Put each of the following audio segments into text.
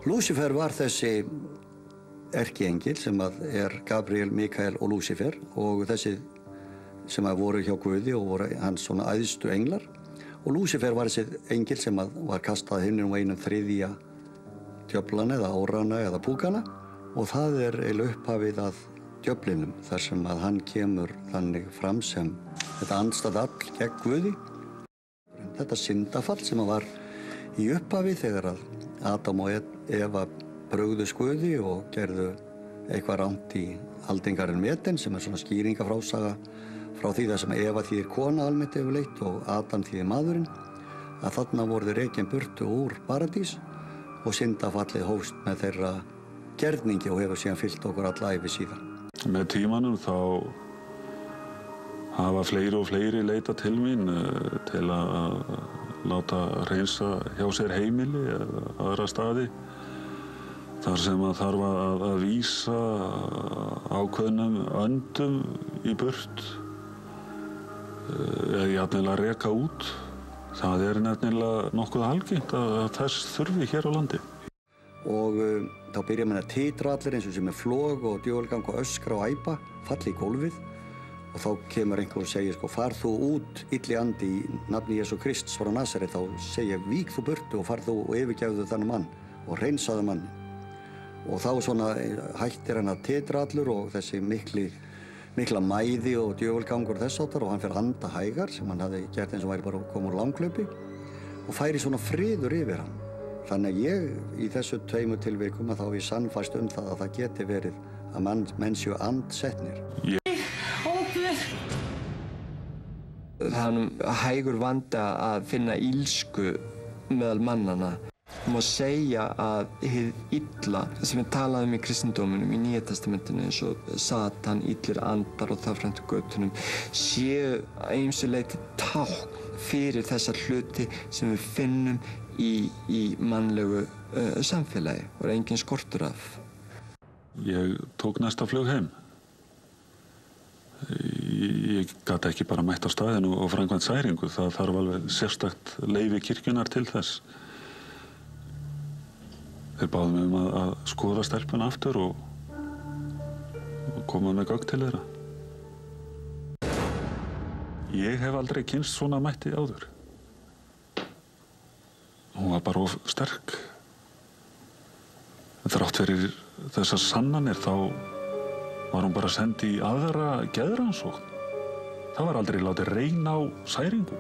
Lúsífer var þessi erkiengil sem Gabriel, Mikael og Lúsífer og þessi sem voru hjá Guði og voru hans svona æðstu englar. Og Lúsífer var þessi engil sem var kastað himninum og einum þriðja djöflana eða órana eða púkana og það eiginlega upphafið að djöflinum þar sem hann kemur þannig fram sem þetta andstæða afl gegn Guði. Þetta syndafall sem var í upphafi þegar að Adam og Eva brugðust Guði og gerðu eitthvað rangt í aldingarinn Eden sem svona skýringafrásaga frá því það sem Eva þýðir kona almennt yfirleitt og Adam þýðir maðurinn, að þarna voru þeir rekin burtu úr paradís og syndafallið hófst með þeirra gerningi og hefur síðan fylgt okkur alla ævi síðan. Með tímanum þá hafa fleiri og fleiri leitað til mín til að láta hreinsa hjá sér heimili eða aðra staði þar sem að þarf að vísa ákveðnum öndum í burt eða jafnvel að reka út. Það nefnilega nokkuð algengt að þess þurfi hér á landi. Og þá byrja menn að titra allir eins og sem flog og djöfulgang og öskra og æpa, falli í gólfið og þá kemur einhver og segir sko, far þú út illi andi í nafni Jesú Krists frá Nasaret, þá segja vík þú burtu og far þú og yfirgefðu þannig mann og hreinsaðu mann. Og þá svona hættir hann að titra allur og þessi mikla mæði og djöfulgangur þess áttar og hann fer að anda hægar sem hann hafði gert eins og væri bara að koma úr langhlaupi og færi svona friður yfir hann. Þannig að ég í þessu tveimur tilvikum að þá hef ég sannfærst það að það geti verið að menn séu andsetnir. Það hægur vanda að finna illsku meðal mannana. Það má segja að hið illa sem við talaðum í kristindóminum í Nýja testamentinu eins og Satan, illir andar og það fram til götunum séu að ýmsu leyti tákn fyrir þessa hluti sem við finnum í mannlegu samfélagi og engin skortur af. Ég tók næsta flug heim. Ég gat ekki bara mætt á staðinu og framkvæmt særingu. Það þarf alveg sérstakt leyfi kirkjunnar til þess. Þeir báðu mig að skoða stelpuna aftur og koma með gögn til þeirra. Ég hef aldrei kynnst svona mætti áður. Hún var bara of sterk. Þrátt fyrir þessar sannanir þá var hún bara send í aðra geðrannsókn. Það var aldrei látið reyna á særingu.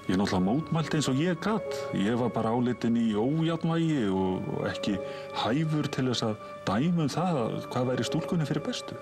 Ég náttúrulega mótmælti eins og ég gat. Ég var bara álitinn í ójafnvægi og ekki hæfur til þess að dæma það hvað væri stúlkunni fyrir bestu.